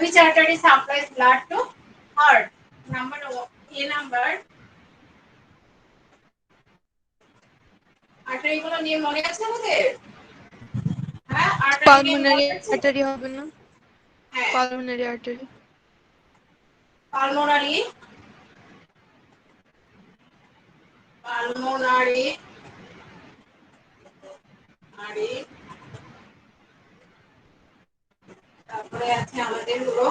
S1: Which artery supplies blood to heart? Number A number artery গুলো নিয়ে মনে আছে আমাদের? হ্যাঁ আর্টারি নিয়ে
S6: পালমোনারি
S1: মনে আছে?
S6: আর্টারি হবে না?
S1: হ্যাঁ
S6: পালমোনারি আর্টারি।
S1: পালমোনারি, পালমোনারি আরি তারপরে আছে আমাদের হলো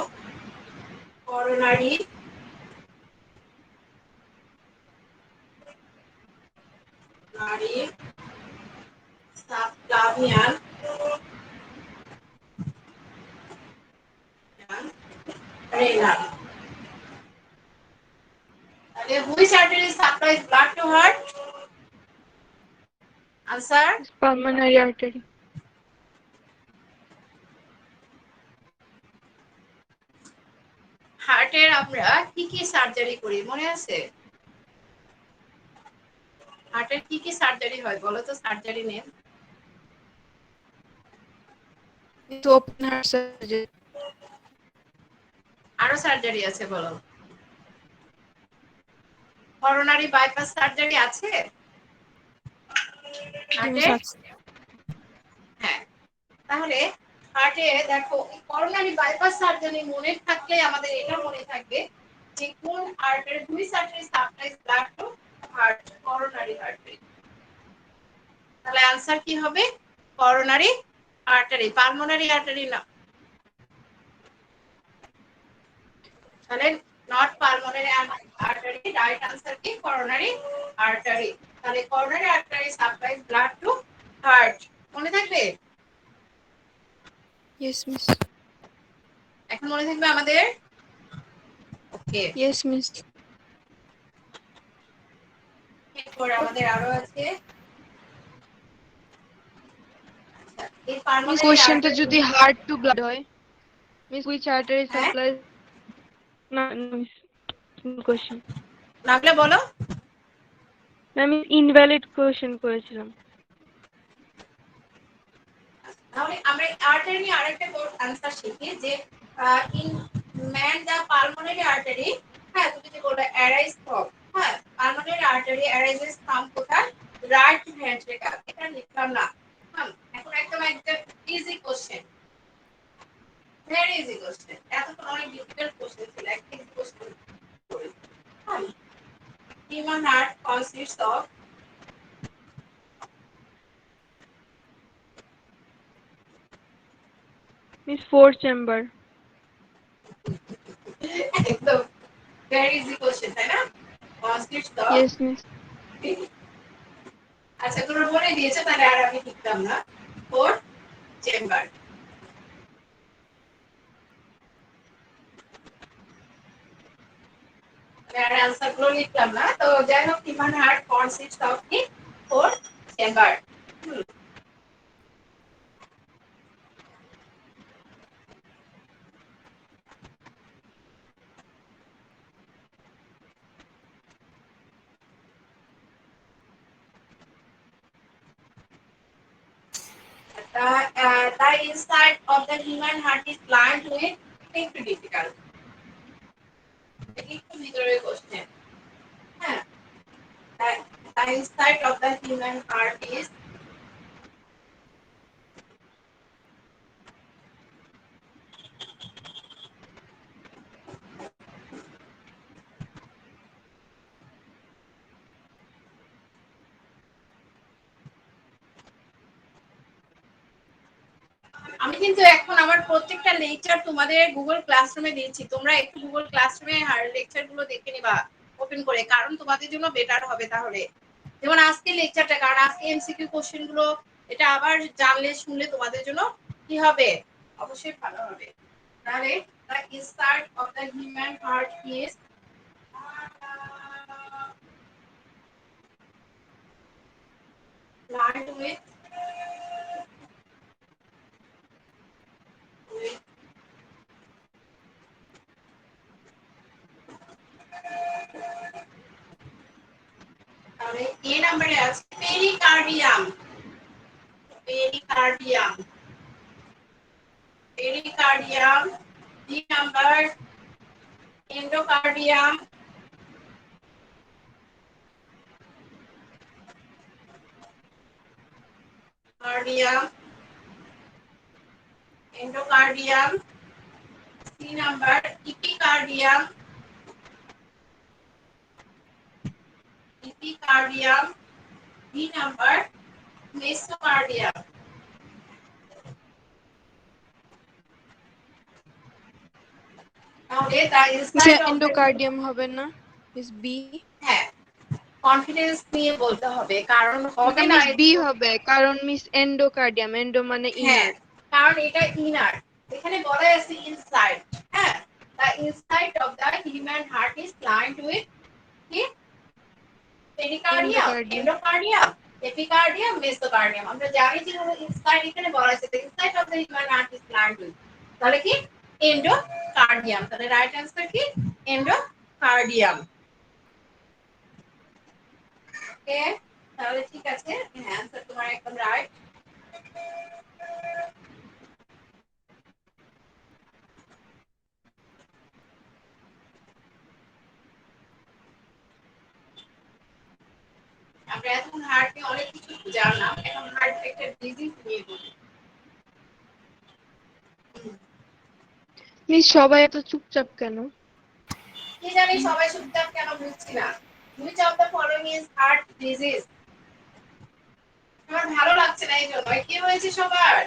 S1: করোনারি নারী subclavian renal. Which artery supplies blood to heart? Answer?
S6: Pulmonary artery.
S1: হার্টের আমরা কি কি সার্জারি করি মনে আছে? হার্টের কি কি সার্জারি হয় বলো তো surgery name?
S6: Open heart surgery.
S1: আরো সার্জারি আছে বলো। করোনারি বাইপাস সার্জারি আছে? হার্টে? হ্যাঁ। তাহলে হার্টে দেখো করোনারি বাইপাস সার্জারি মনে থাকলে আমাদের এটা মনে থাকবে যে কোন artery which artery supplies blood to heart coronary artery. তাহলে आंसर কি হবে? করোনারি আর্টারি, পালমোনারি আর্টারি না। তাহলে not pulmonary artery, right answer কি করোনারি আর্টারি। তাহলে coronary artery supplies blood to heart মনে থাকবে?
S6: Yes, miss.
S1: এখন মনে থাকবে আমাদের? ওকে।
S6: Yes, miss.
S1: এরপর আমাদের আরো আছে এই পালমোনারি
S6: কোশ্চেনটা
S1: আর্টারি।
S6: যদি হার্ট টু ব্লাড হয়, মিস which artery
S1: হ্যাঁ
S6: supplies? না, মিস কোশ্চেন।
S1: নামটা বলো।
S6: আমি ইনভ্যালিড কোশ্চেন করেছিলাম।
S1: তাহলে আমরা আর্টারি নিয়ে আরেকটা आंसर শিখি যে in man the pulmonary artery, হ্যাঁ তুমি যে বললে অ্যারাইজ ফ্রম, হ্যাঁ পালমোনারি আর্টারি অ্যারাইজেস ফ্রম কোথায়? Right ventricle. এটা লিখলাম না। হ্যাঁ এখন একদম একটা easy question, very easy question. এত তো অনেক ডিফিকাল্ট কোশ্চেন ছিল, একটা ইজি কোশ্চেন করি। হ্যাঁ human heart consists of
S6: miss 4 chamber.
S1: একদম ভেরি ইজি কোশ্চেন তাই না? Consists of,
S6: yes miss.
S1: আচ্ছা তোমরা বলে দিয়েছো তাহলে আর আমি লিখতাম না। 4 চেম্বার। আর आंसर গুলো লিখলাম না। তো যাই হোক হিউম্যান হার্ট কনসিস্টস অফ কি 4 chamber. The inside of the human heart is lined with ventricle. একটু ভিতরে কোশ্চেন। হ্যাঁ the inside of the human heart is আমি কিন্তু এখন আমার প্রত্যেকটা লেকচার তোমাদের গুগল ক্লাসরুমে দিয়েছি, তোমরা একটু গুগল ক্লাসরুমে লেকচার গুলো দেখে নিবা ওপেন করে, কারণ তোমাদের জন্য বেটার হবে। তাহলে যেমন আজকে লেকচারটা, কারণ আজকে এমসিকিউ কোশ্চেন গুলো এটা আবার জানলে শুনলে তোমাদের জন্য কি হবে, অবশ্যই ভালো হবে। তাহলে the inside of the human heart is lined with তাহলে এ নম্বরে আছে pericardium. Pericardium, pericardium. B number endocardium. Cardium, endocardium. C number epicardium. Epicardium. D number mesocardium. তাহলে the
S6: miss
S1: inside of the
S6: endocardium হবে না miss B?
S1: হ্যাঁ confidence নিয়ে বলতে হবে কারণ
S6: না
S1: হবে না
S6: মিস বি হবে কারণ মিস এন্ডোকার্ডিয়াম এন্ডো মানে
S1: হ্যাঁ
S6: ইনার।
S1: কারণ এটা ইনার এখানে বলা আছে ইনসাইড হ্যাঁ the inside of the human heart is lined with কি পেরিকার্ডিয়াম
S6: এন্ডোকার্ডিয়াম।
S1: এন্ডোকার্ডিয়াম এপিকার্ডিয়াম মেসোকার্ডিয়াম আমরা জানি যে হলো ইনসাইড এখানে বলা আছে the inside of the human heart is lined with তাহলে কি এন্ডোকার্ডিয়াম তাহলে রাইট অ্যান্সার কি এন্ডোকার্ডিয়াম ওকে তাহলে ঠিক আছে হ্যাঁ অ্যান্সার তোমার একদম রাইট আমরা এখন হার্ট নিয়ে অনেক কিছু জানলাম এখন হার্ট একটা ডিজিজ নিয়ে বলি
S6: মিস সবাই এত চুপচাপ কেন?
S1: কি জানি সবাই চুপচাপ কেন বুঝছি না which of the following is heart disease আমার ভালো লাগছে না এই জন্য কি হয়েছে সবার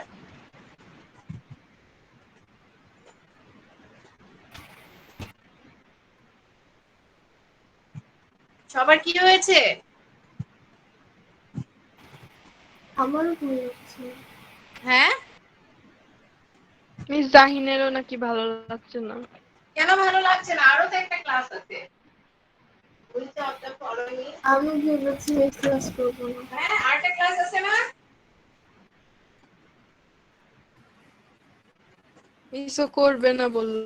S1: সবার কি হয়েছে
S5: আমারও ভয় লাগছে।
S1: হ্যাঁ
S6: মিস জাহিনেরও নাকি ভালো লাগছে না।
S1: কেন ভালো লাগছে না আরো তো একটা ক্লাস আছে which of the following is
S5: আমি ভেবেছি এই ক্লাস করবো না।
S1: হ্যাঁ আরেকটা ক্লাস আছে না
S6: মিসও করবে না বললো।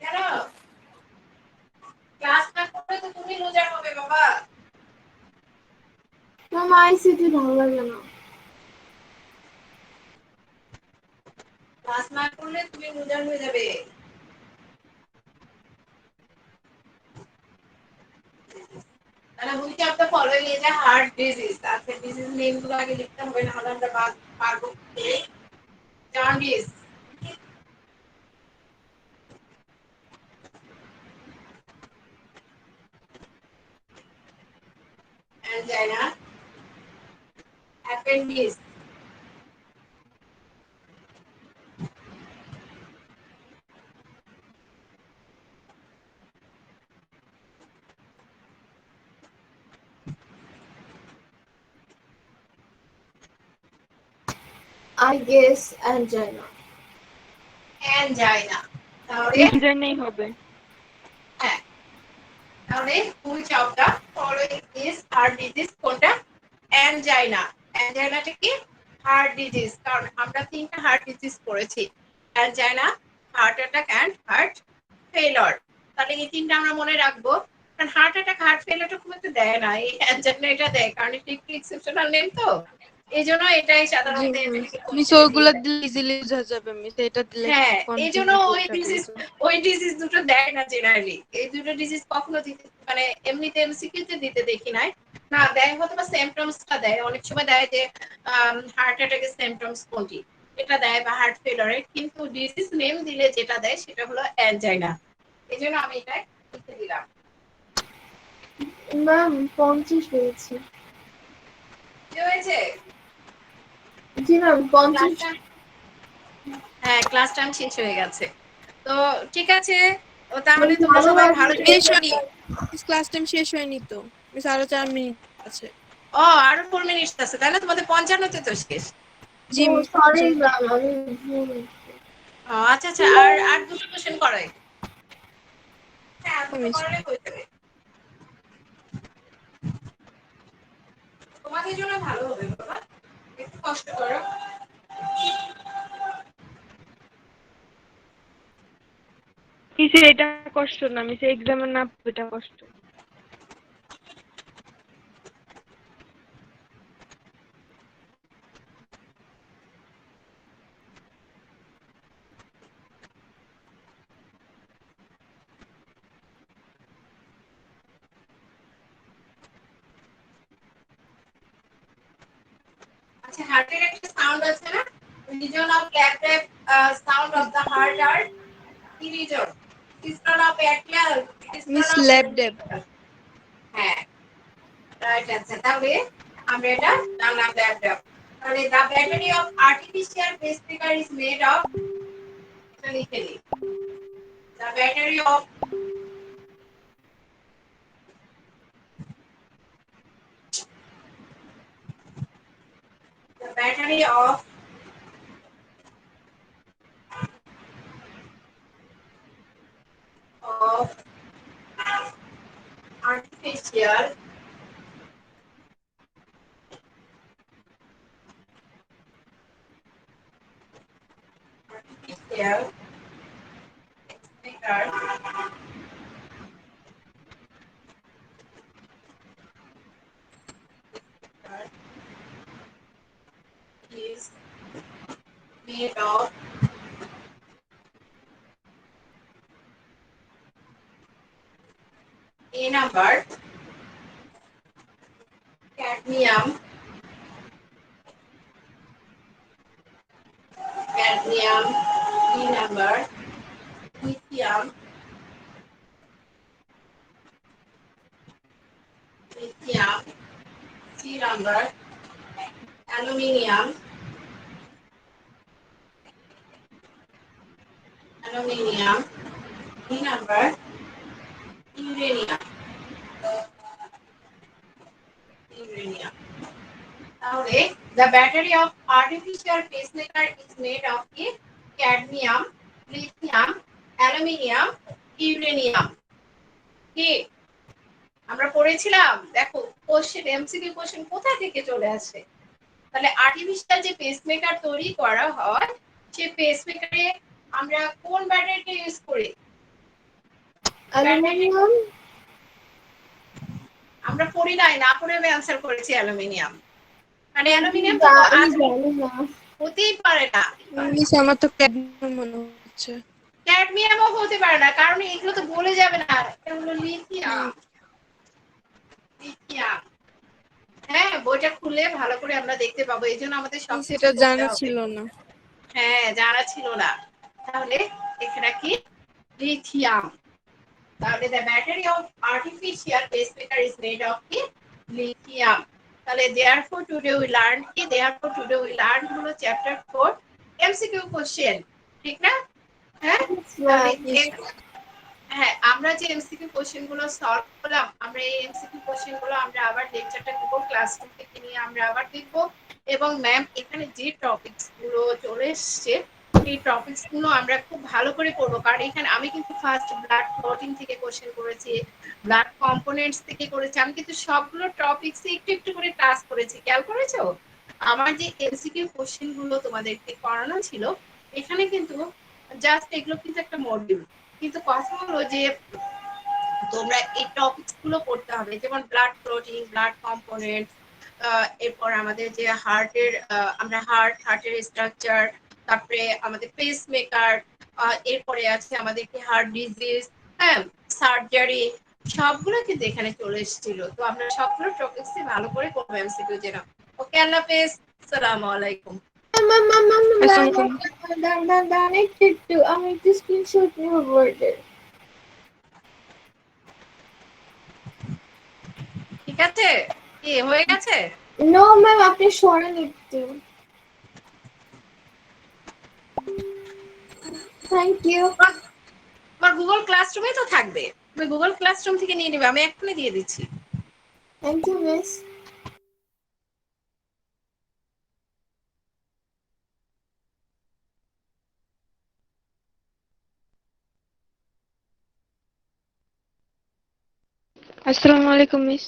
S1: কেন ক্লাস না করলে তো তুমি লুজার হবে বাবা
S5: আমার আইসিটি ভালো লাগে না।
S1: ক্লাস না করলে তুমি লুজার হয়ে যাবে তাহলে which of the following is a heart disease আচ্ছা ডিজিজ নেম গুলো আগে লিখতে হবে না হলে আমরা পারবো jaundice angina appendix
S5: I guess angina.
S1: angina তাহলে
S6: জানাই হবে।
S1: হ্যাঁ তাহলে which of the following is heart disease কোনটা angina angina কি হার্ট ডিজিজ কারণ আমরা তিনটা হার্ট ডিজিজ পড়েছি angina heart attack and heart failure তাহলে এই তিনটা আমরা মনে রাখবো কারণ হার্ট অ্যাটাক হার্ট ফেইলিওরটা খুব একটা দেয় না এই angina এটা দেয় কারণ এটা একটু এক্সেপশনাল নেম তো এইজন্য এটাই সাধারণত
S6: মিস ওগুলা দিলে ইজিলি বোঝা যাবে মিস এটা দিলে
S1: হ্যাঁ এই জন্য
S6: কনফিউজ
S1: ওই ডিজিজ দুটো দেয় না জেনারেলি এই দুটো ডিজিজ কখনো দিতে মানে এমনিতে এমসিকিউতে দিতে দেখি নাই না দেয় হয়তো বা সিম্পটমসটা দেয় অনেক সময় দেয় যে হার্ট অ্যাটাকের সিম্পটমস কোনটি এটা দেয় বা হার্ট ফেলিওরের কিন্তু ডিজিজ নেম দিলে যেটা দেয় সেটা হলো অ্যানজাইনা এই জন্য আমি এটা লিখে দিলাম
S5: ম্যাম 50 হয়েছে।
S1: কি হয়েছে
S5: জি ম্যাম 50।
S1: হ্যাঁ ক্লাস টাইম শেষ হয়ে গেছে তো ঠিক আছে ও তাহলে তোমরা সবাই ভালো
S6: শেষ হয়নি মিস ক্লাস টাইম শেষ হয়নি তো মিস আরো 4 মিনিট আছে।
S1: ও আরো 4 মিনিট আছে তাই না তোমাদের 55 তে তো শেষ
S6: জি
S5: ও
S6: মিস
S5: সরি ম্যাম আমি ভুল।
S1: ও আচ্ছা আচ্ছা আর দুটো কোশ্চেন করাই হ্যাঁ দুটো করলে হয়ে যাবে তোমাদের জন্য ভালো হবে বাবা একটু কষ্ট করো
S6: মিস এটা কষ্ট না মিস এক্সামের না এটা কষ্ট।
S1: আচ্ছা হার্টের একটা সাউন্ড আছে না reason of captive sound of the heart আর কি reason system of atlas
S6: miss lub dub
S1: হ্যাঁ রাইট আনসার তাহলে আমরা এটা জানলাম ল্যাপটপ তাহলে the battery of artificial pacemaker is made of এটা লিখে দিই the battery of the battery of artificial pacemaker is made of A number cadmium, B number lithium, C number aluminium, D number uranium. তাহলে the battery of artificial pacemaker is made of a cadmium, lithium, aluminium, uranium. কি আমরা পড়েছিলাম? দেখো question MCQ question কোথা থেকে চলে আসে। তাহলে আর্টিফিশিয়াল যে পেসমেকার তৈরি করা হয় সেই পেসমেকারে আমরা কোন ব্যাটারিটা ইউজ করি?
S5: অ্যালুমিনিয়াম।
S1: আমরা পড়ি নাই, না পড়ে আমি অ্যান্সার করেছি অ্যালুমিনিয়াম। মানে অ্যালুমিনিয়াম তো
S5: আমি জানি না।
S1: হতেই পারে না।
S6: মিস আমার তো ক্যাডমিয়াম মনে হচ্ছে।
S1: ক্যাডমিয়ামও হতে পারে না, কারণ এগুলো তো গলে যাবে না। এগুলো লিথিয়াম। হ্যাঁ, বইটা খুলে ভালো করে আমরা দেখতে পাবো। এই জন্য আমাদের
S6: মিস
S1: সবকিছু
S6: এটা
S1: পড়তে
S6: জানা
S1: হবে।
S6: ছিল না।
S1: হ্যাঁ, জানা ছিল না। তাহলে এখানে কি লিথিয়াম। তাহলে the battery of artificial pacemaker is made of কি lithium. তাহলে therefore today we learned কি হলো চ্যাপ্টার 4 এমসিকিউ কোশ্চেন, ঠিক না? হ্যাঁ, হ্যাঁ, আমরা যে এমসিকিউ কোশ্চেন গুলো সলভ করলাম, আমরা এই এমসিকিউ কোশ্চেন গুলো আমরা আবার লেকচারটা দেব, ক্লাসরুম থেকে নিয়ে আমরা আবার দেখব। এবং ম্যাম এখানে যে টপিকস গুলো চলে এসছে এই টপিকস গুলো আমরা খুব ভালো করে পড়বো, কারণ এখানে আমি কিন্তু ফার্স্ট ব্লাড ক্লটিং থেকে কোশ্চেন করেছি, ব্লাড কম্পোনেন্টস থেকে করেছি, আমি কিন্তু সবগুলো টপিকস একটু একটু করে ক্লাস করেছি। খেয়াল করেছো? আমার যে এমসিকিউ কোশ্চেন গুলো তোমাদেরকে করানো ছিল এখানে কিন্তু জাস্ট এগুলো কিন্তু একটা মডিউল, কিন্তু কথা হলো যে তোমরা এই টপিকস গুলো পড়তে হবে, যেমন ব্লাড ক্লটিং, ব্লাড কম্পোনেন্ট, এরপর আমাদের যে হার্টের আমরা হার্টের স্ট্রাকচার, তারপরে আমাদের পেস মেকার, এরপরে আছে আমাদেরকে হার্ট ডিজিজ, হ্যাঁ, সার্জারি, সবগুলো কিন্তু এখানে চলে এসেছিল। তো আমরা সবগুলো টপিকসই ভালো করে করবো এমসিকিউ যেন। ওকে, আল্লাহ হাফেজ, আসসালামু আলাইকুম।
S5: আমি একটু স্ক্রিনশট নিব বোর্ডের।
S1: ঠিক আছে, কি হয়ে গেছে?
S5: নো ম্যাম, আপনি সরেন একটু। Thank you.
S1: আমার গুগল ক্লাসরুমে তো থাকবে, তুমি গুগল ক্লাসরুম থেকে নিয়ে নেবে, আমি এক্ষুনি দিয়ে দিচ্ছি।
S5: Thank you miss.
S6: আসসালামু আলাইকুম মিস।